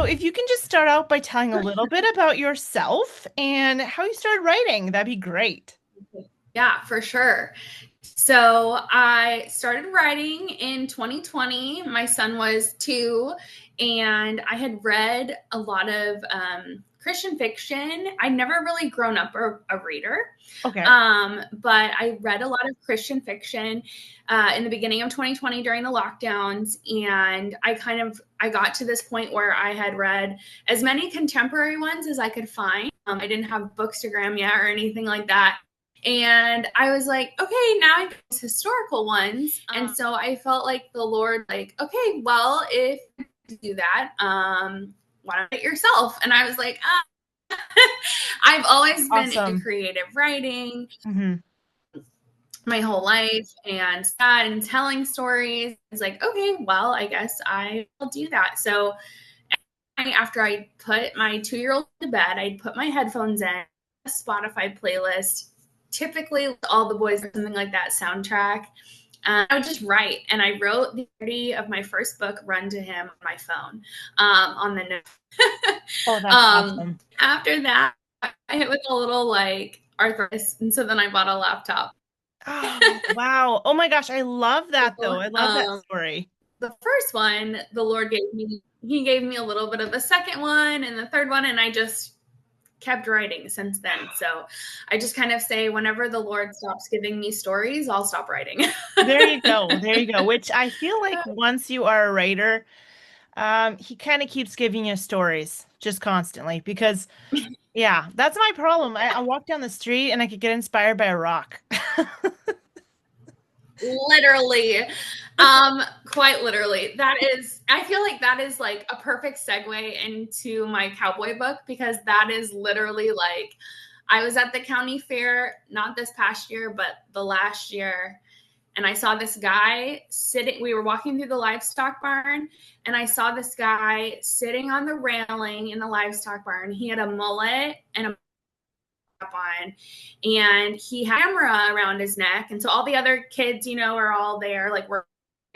if you can just start out by telling a little bit about yourself and how you started writing, that'd be great. Yeah, for sure. So I started writing in 2020. My son was 2, and I had read a lot of Christian fiction. I'd never really grown up a reader, Okay. but I read a lot of Christian fiction in the beginning of 2020 during the lockdowns, and I got to this point where I had read as many contemporary ones as I could find. I didn't have Bookstagram yet or anything like that. And I was like, okay, now I have these historical ones. And so I felt like the Lord, like, okay, well, if you do that, why don't you do it yourself? And I was like, I've always been into Awesome. creative writing Hmm. my whole life and telling stories. It's like, okay, well, I guess I will do that. So after I put my 2-year-old to bed, I'd put my headphones in, a Spotify playlist, typically All the Boys or something like that soundtrack. I would just write, and I wrote the entirety of my first book, Run to Him, on my phone on the note. Oh, that's awesome. After that, I hit with a little like arthritis, and so then I bought a laptop. Oh, wow. Oh my gosh, I love that though. So, I love that story. the first one, the Lord he gave me a little bit of the second one and the third one, and I just kept writing since then. So I just kind of say, whenever the Lord stops giving me stories, I'll stop writing. There you go. There you go. Which I feel like once you are a writer, he kind of keeps giving you stories just constantly because, yeah, that's my problem. I walk down the street and I could get inspired by a rock. Literally, quite literally. I feel like that is like a perfect segue into my cowboy book, because that is literally like, I was at the county fair, not this past year, but the last year, and I saw this guy sitting. We were walking through the livestock barn, and I saw this guy sitting on the railing in the livestock barn. He had a mullet and a on, and he had a camera around his neck, and so all the other kids, are all there, like, we're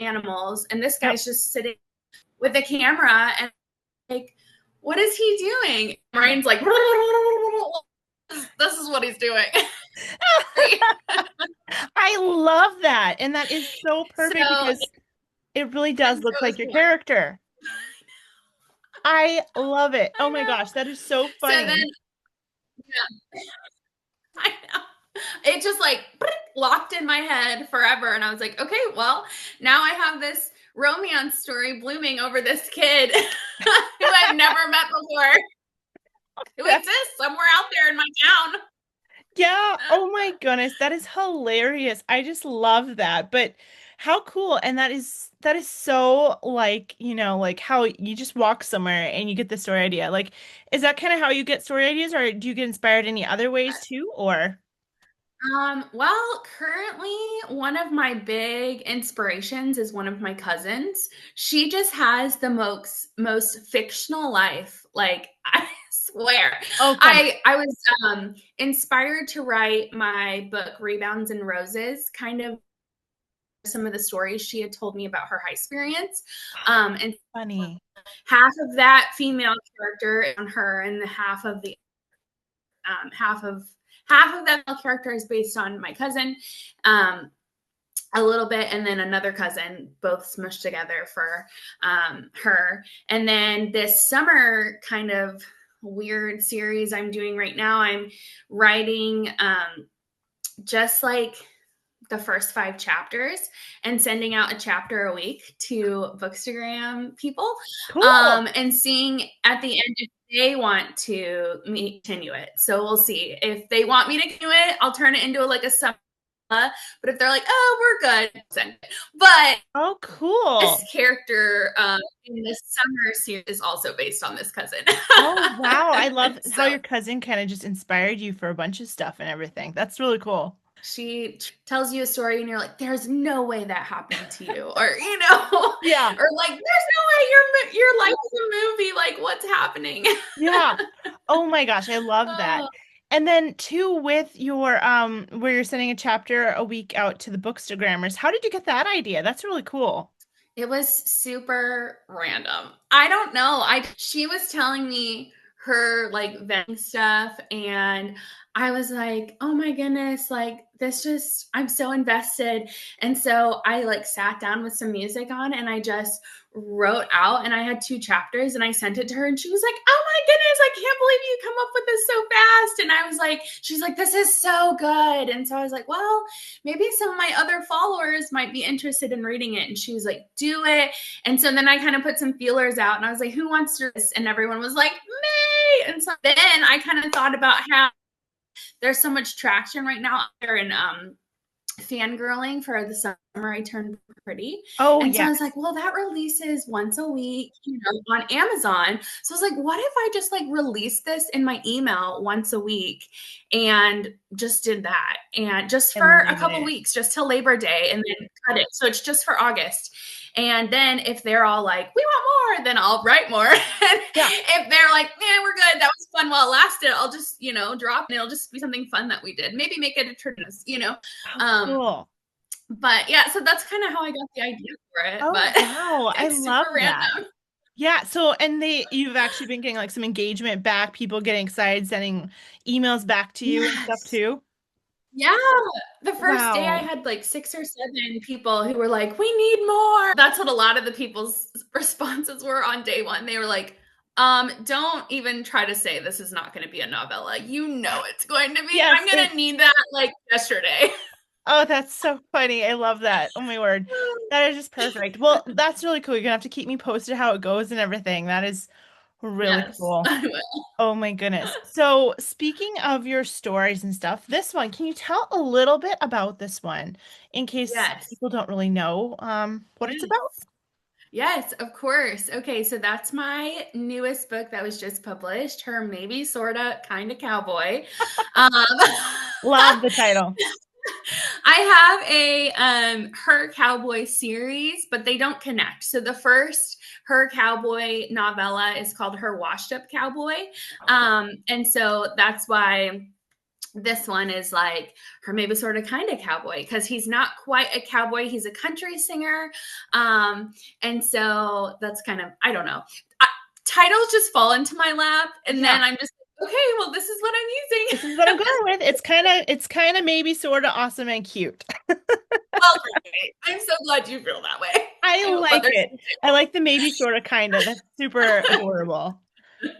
animals, and this Yep. guy's just sitting with a camera, and like, what is he doing? Ryan's like, this is what he's doing. I love that. And that is so perfect So because it really does it look was like your born. character. I love it. Oh I my know. gosh, that is so So then, funny. yeah, I know. It just like locked in my head forever. And I was like, okay, well, now I have this romance story blooming over this kid who I've never met before, who That- exists somewhere out there in my town. yeah. Oh my goodness, that is hilarious. I just love that. But how cool. And that is so like, like how you just walk somewhere and you get the story idea. Like, is that kind of how you get story ideas, or do you get inspired any other ways too? Or Well, currently one of my big inspirations is one of my cousins. She just has the most fictional life. Like, I swear. oh, come I was inspired to write my book Rebounds and Roses, kind of some of the stories she had told me about her high experience. And funny. half of that female character on her, and the half of that male character is based on my cousin, a little bit, and then another cousin, both smushed together for her. And then this summer kind of weird series I'm doing right now, I'm writing just like the first 5 chapters and sending out a chapter a week to Bookstagram people, Cool. and seeing at the end if they want to continue it. So we'll see. If they want me to continue it, I'll turn it into like a summer. But if they're like, oh, we're good, send it. But Oh, this cool. character in this summer series is also based on this cousin. Oh, wow. I love how So your cousin kind of just inspired you for a bunch of stuff and everything. That's really cool. she tells you a story and you're like, there's no way that happened to you, or Yeah. or like, there's no way your life is a movie, like, what's happening? Yeah. Oh my gosh, I love that. Oh, And then too with your where you're sending a chapter a week out to the bookstagrammers, how did you get that idea? That's really cool. It was super random. I don't know. She was telling me her like vetting stuff, and I was like, "Oh my goodness, like this just I'm so invested." And so I like sat down with some music on and I just wrote out, and I had 2 chapters and I sent it to her, and she was like, "Oh my goodness, I can't believe you come up with this so fast." And I was like, she's like, "This is so good." And so I was like, "Well, maybe some of my other followers might be interested in reading it." And she was like, "Do it." And so then I kind of put some feelers out and I was like, "Who wants to do this?" And everyone was like, "Me." And so then I kind of thought about how there's so much traction right now there in fangirling for The Summer I Turned Pretty. Oh, And so I was yes. like, well, that releases once a week, on Amazon. So I was like, what if I just like release this in my email once a week and just did that? And just I for a love couple it. weeks, just till Labor Day, and then cut it. So it's just for August. And then if they're all like, we want more, then I'll write more. And Yeah. if they're like, man, we're good, that was fun while it lasted, I'll just, drop and it'll just be something fun that we did. Maybe make it a tradition. Oh, Um, cool. but yeah, so that's kind of how I got the idea for it, Oh, but wow. I it's super love that. random. Yeah, so and you've actually been getting like some engagement back, people getting excited, sending emails back to you and stuff Yes. too. Yeah. The first day I Wow. had like 6 or 7 people who were like, we need more. That's what a lot of the people's responses were on day one. They were like, don't even try to say this is not going to be a novella. You know it's going to be. Yes, I'm going to need that like yesterday. oh, that's so funny. I love that. Oh my word. That is just perfect. Well, that's really cool. You're gonna have to keep me posted how it goes and everything. That is really Yes, cool. I will. Oh my goodness. So, speaking of your stories and stuff, this one, can you tell a little bit about this one in case Yes. people don't really know what it's Yes. about? Yes, of course. Okay, so that's my newest book that was just published. Her maybe sorta kinda cowboy. Um, Love the title. I have a her cowboy series, but they don't connect. So the first her cowboy novella is called Her Washed Up Cowboy. And so that's why this one is like her maybe sort of kind of cowboy, because he's not quite a cowboy, he's a country singer. And so that's kind of, I don't know, titles just fall into my lap, and then Yeah. I'm just like, okay, well, this is what I'm This is using. what I'm going with. It's kind of maybe sort of awesome and cute. Well, great. I'm so glad you feel that way. I I hope like others it. I like the maybe sort of kind of. That's super adorable.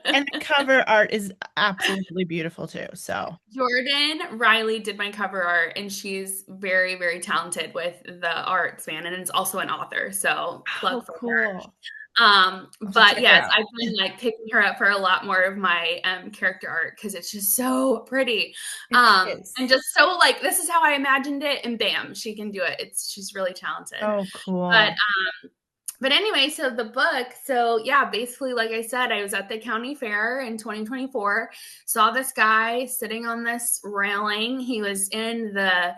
And the cover art is absolutely beautiful too. So, Jordan Riley did my cover art, and she's very, very talented with the arts, man, and is also an author. So oh, plug for her. cool. I'll have to But check her yes, out. I've been like picking her up for a lot more of my character art, because it's just so pretty. It is. And just so like this is how I imagined it, and bam, she can do it. She's really talented. Oh, But cool. anyway, so the book, so yeah, basically, like I said, I was at the county fair in 2024, saw this guy sitting on this railing. He was in the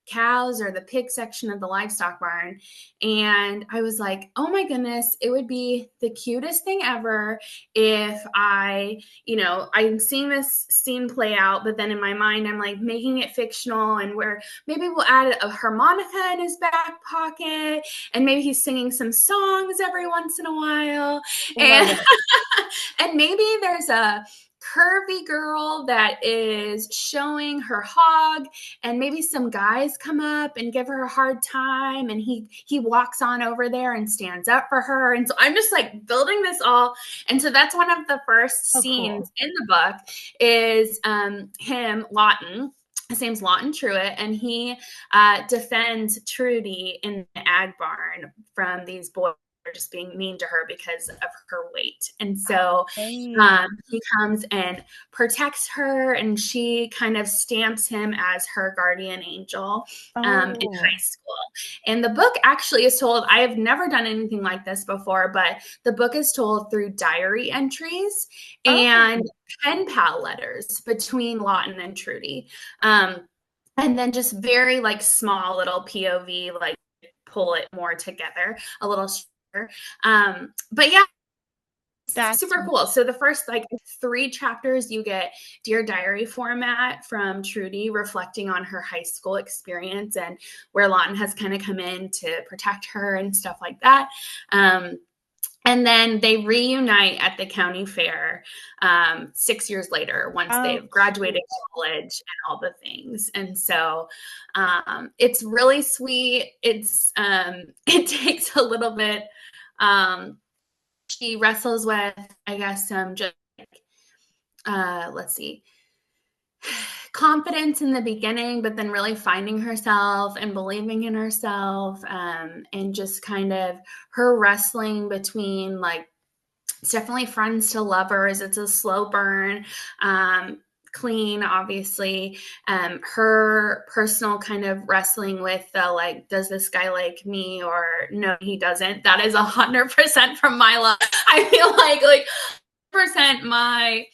cows or the pig section of the livestock barn. And I was like, oh my goodness, it would be the cutest thing ever if I'm seeing this scene play out, but then in my mind, I'm like making it fictional, and where maybe we'll add a harmonica in his back pocket, and maybe he's singing some songs every once in a while, Love and it. and maybe there's a curvy girl that is showing her hog, and maybe some guys come up and give her a hard time, and he walks on over there and stands up for her. And so I'm just like building this all, and so that's one of the first Oh, scenes cool. in the book is him, Lawton. His name's Lawton Truitt, and he defends Trudy in the ag barn from these boys just being mean to her because of her weight. And so Hey. he comes and protects her, and she kind of stamps him as her guardian angel in high Oh. school. And the book actually is told, I have never done anything like this before, but the book is told through diary entries Oh. and pen pal letters between Lawton and Trudy. And then just very like small little POV, like pull it more together a little. But yeah, That's super cool. So the first like 3 chapters, you get Dear Diary format from Trudy reflecting on her high school experience and where Lawton has kind of come in to protect her and stuff like that. And then they reunite at the county fair 6 years later once oh they've cute. graduated college and all the things. And so it's really sweet. It takes a little bit. She wrestles with, I guess, just let's see, confidence in the beginning, but then really finding herself and believing in herself, and just kind of her wrestling between like it's definitely friends to lovers. It's a slow burn. Clean, obviously. Her personal kind of wrestling with the like, does this guy like me or no, he doesn't. That is 100% from my life. I feel like percent my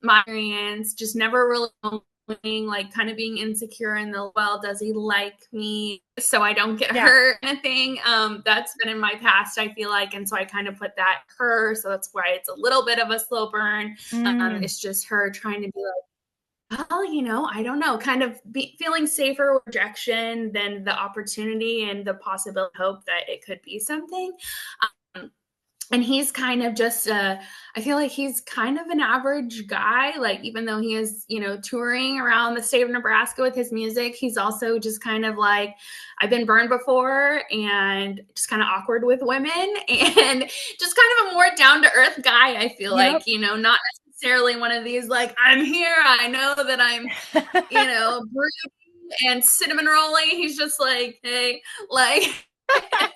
experience, just never really knowing, like kind of being insecure in the, well, does he like me so I don't get Yeah. hurt kind of thing. That's been in my past, I feel like. And so I kind of put that her. So that's why it's a little bit of a slow burn. Mm. It's just her trying to be like, well, I don't know, kind of feeling safer rejection than the opportunity and the possible hope that it could be something. And he's kind of just I feel like he's kind of an average guy, like even though he is touring around the state of Nebraska with his music, he's also just kind of like, I've been burned before and just kind of awkward with women and just kind of a more down-to-earth guy, I feel Yep. like, not necessarily one of these like, I'm here, I know that I'm broody and cinnamon rolling. He's just like, hey, like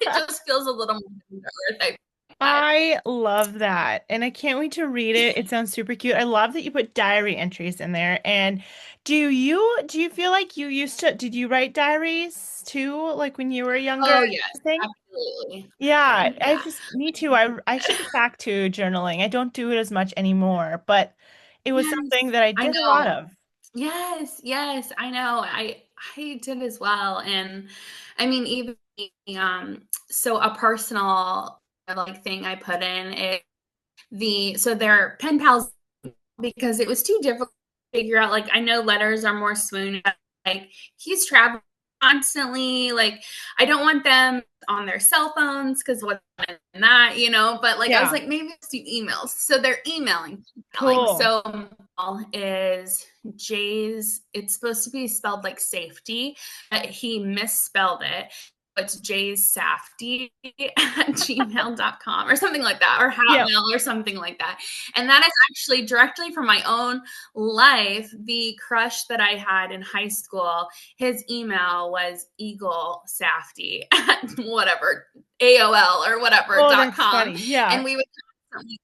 it just feels a little more down to earth, I I love that. And I can't wait to read it. It sounds super cute. I love that you put diary entries in there. And do you feel like you used to did you write diaries too, like when you were younger? Oh, yes, Thing? absolutely. Yeah, I Yeah. just me too. I should get back to journaling. I don't do it as much anymore, but it was Yes, something that I I did a lot know. of. Yes, yes, I know. I did as well. And I mean, even so a personal like thing I put in it so they're pen pals because it was too difficult to figure out. Like, I know letters are more swoon. Like, he's traveling constantly. Like, I don't want them on their cell phones because what's in that, But like, I was Yeah, like, maybe let's do emails. So they're emailing. cool. So is Jay's. It's supposed to be spelled like safety, but he misspelled it. It's Jay's Safety at gmail.com or something like that, or Yep. Hotmail or something like that. And that is actually directly from my own life. The crush that I had in high school, his email was Eagle Safety at whatever, AOL or whatever Oh, dot that's com. funny. Yeah. And we would constantly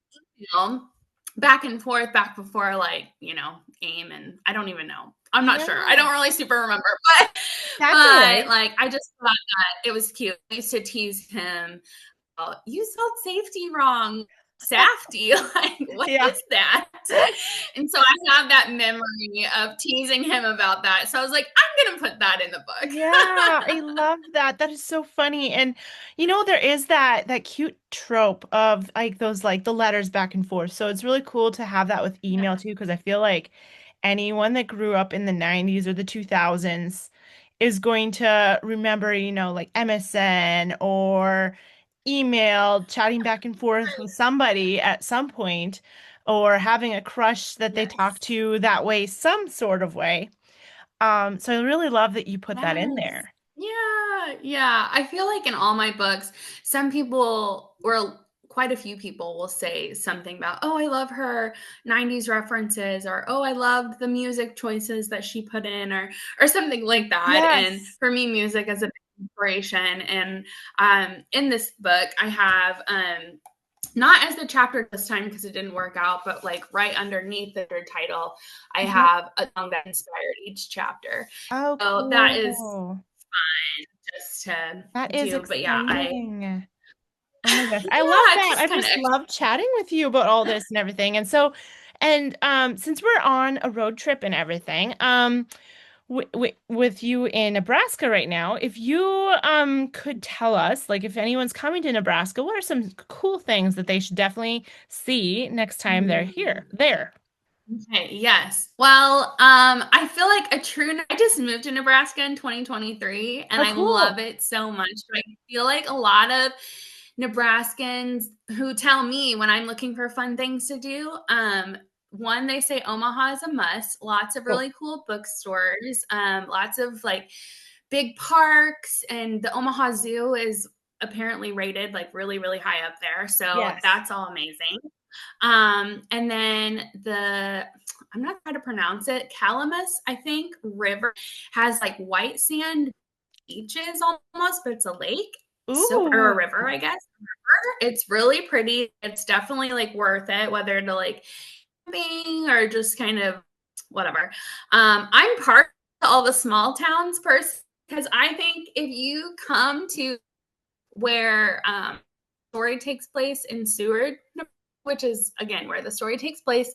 email back and forth, back before like, AIM, and I don't even know. I'm not sure. I Yeah. don't really super remember, That's all but right. like I just thought that it was cute. I used to tease him, oh, you spelled safety wrong. Safety, like what Yeah. is that? And so I have that memory of teasing him about that. So I was like, I'm gonna put that in the book. Yeah, I love that. That is so funny. And there is that cute trope of like those like the letters back and forth. So it's really cool to have that with Yeah. email too, because I feel like anyone that grew up in the 90s or the 2000s is going to remember, like MSN or email, chatting back and forth with somebody at some point, or having a crush that they talk Yes. to that way, some sort of way. So I really love that you put that in Yes. there. Yeah, yeah. I feel like in all my books, some people or quite a few people will say something about, oh, I love her 90s references, or oh, I loved the music choices that she put in, or something like that. And Yes. for me, music is a big inspiration. And in this book, I have not as the chapter this time because it didn't work out, but like right underneath the title, I Yep. have a song that inspired each chapter. Oh, So that is cool. just to That is do. But yeah, exciting. Oh my gosh. I love yeah, it's that. just I've kind of just extra. loved chatting with you about all this and everything. And so, and since we're on a road trip and everything, With you in Nebraska right now, if you could tell us, like if anyone's coming to Nebraska, what are some cool things that they should definitely see next time they're here? There. Okay, yes. Well, I feel like I just moved to Nebraska in 2023 and Oh, I love cool. it so much. But I feel like a lot of Nebraskans who tell me when I'm looking for fun things to do, one, they say Omaha is a must. Lots of Cool. really cool bookstores, lots of like big parks, and the Omaha Zoo is apparently rated like really, really high up there. So Yes. that's all amazing. And then I'm not trying to pronounce it, Calamus, I think, river has like white sand beaches almost, but it's a lake. So, or a Ooh. river, I guess. It's really pretty. It's definitely like worth it, whether to like camping or just kind of whatever. I'm part of all the small towns person because I think if you come to where story takes place in Seward, which is again where the story takes place.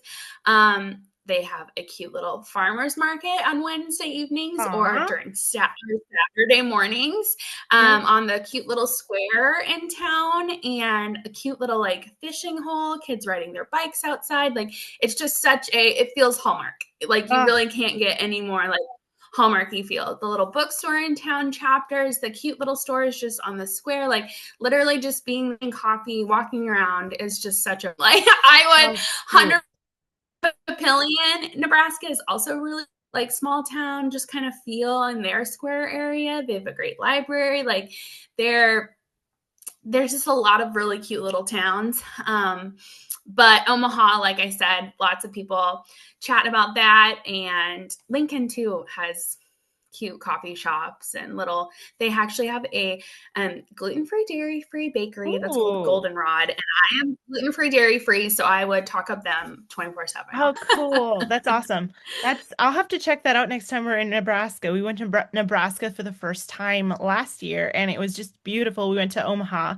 They have a cute little farmers market on Wednesday evenings or Aw. during Saturday mornings Yeah. on the cute little square in town, and a cute little like fishing hole, kids riding their bikes outside. Like it's just it feels Hallmark. Like you Ah, really can't get any more like Hallmarky feel. The little bookstore in town chapters, the cute little stores just on the square, like literally just being in coffee, walking around is just such a like I would how cute. 100 Nebraska is also really like small town, just kind of feel in their square area. They have a great library. Like they're there's just a lot of really cute little towns. But Omaha, like I said, lots of people chat about that. And Lincoln, too, has cute coffee shops and they actually have a gluten-free, dairy-free bakery that's called Ooh. Goldenrod. And I am gluten-free, dairy-free, so I would talk up them 24/7. How cool. That's awesome. I'll have to check that out next time we're in Nebraska. We went to Nebraska for the first time last year and it was just beautiful. We went to Omaha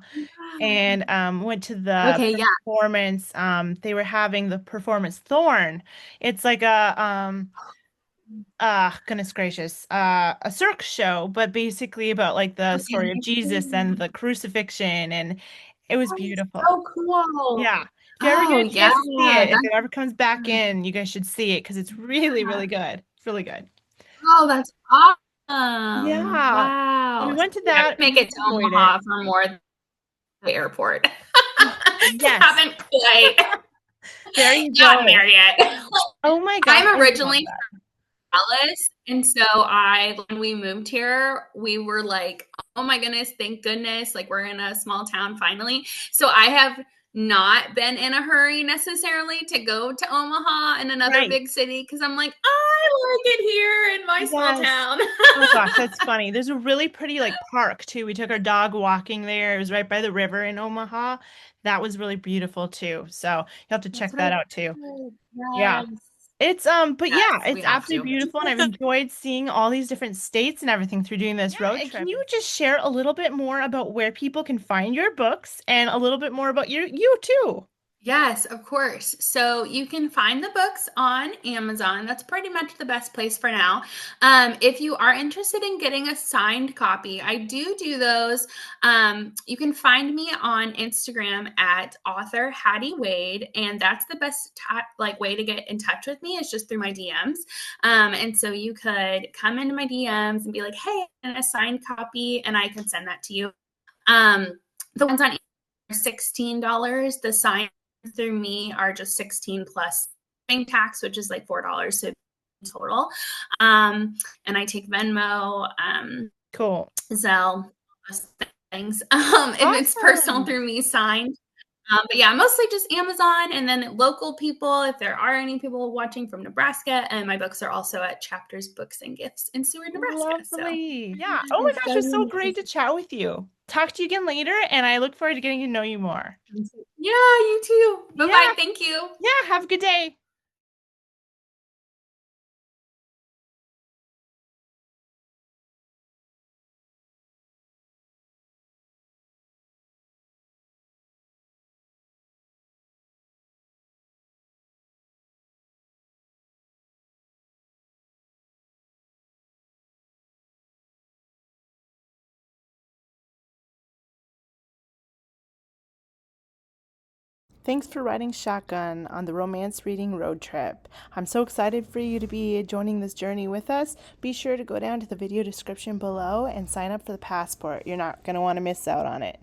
and went to the Okay, yeah. performance. They were having the performance Thorn. It's like a goodness gracious, a circus show, but basically about like the Okay, story of Jesus and the crucifixion, and it was beautiful. so cool. Yeah. If you ever Oh, get a yeah. chance to see it, if That's it ever comes back in, you guys should see it because it's really, yeah. really good. It's really good. Oh, that's awesome. Yeah. So we Wow. went to I that would and make we it to enjoyed it. Omaha for more than the airport. Oh, yes. Haven't quite There you gotten go. there yet. Oh my gosh, I'm I love originally that. Dallas. And so when we moved here, we were like, oh my goodness, thank goodness. Like we're in a small town finally. So I have not been in a hurry necessarily to go to Omaha and another Right. big city because I'm like, I like it here in my small Yes. town. Oh gosh, that's funny. There's a really pretty like park too. We took our dog walking there. It was right by the river in Omaha. That was really beautiful too. So you'll have to That's check what I that out too. heard. Yeah. Yes. It's but yeah, Yes, we it's have absolutely to. beautiful and I've enjoyed seeing all these different states and everything through doing this road trip. Can you just share a little bit more about where people can find your books and a little bit more about you too? Yes, of course. So you can find the books on Amazon. That's pretty much the best place for now. If you are interested in getting a signed copy, I do those. You can find me on Instagram at author Hattie Wade, and that's the best like way to get in touch with me is just through my DMs. And so you could come into my DMs and be like, "Hey, I want a signed copy," and I can send that to you. The ones on Amazon are $16. The signed through me are just 16 plus shipping tax, which is like $4 so total. And I take Venmo, Cool. Zelle, those things. If it's personal Awesome. through me signed. But yeah, mostly just Amazon and then local people. If there are any people watching from Nebraska, and my books are also at Chapters, Books, and Gifts in Seward, Nebraska. So Lovely. Yeah. Oh my gosh, it's so great to chat with you. Talk to you again later, and I look forward to getting to know you more. yeah, you too. Bye bye. Yeah. Thank you. Yeah. Have a good day. Thanks for riding shotgun on the Romance Reading Road Trip. I'm so excited for you to be joining this journey with us. Be sure to go down to the video description below and sign up for the passport. You're not going to want to miss out on it.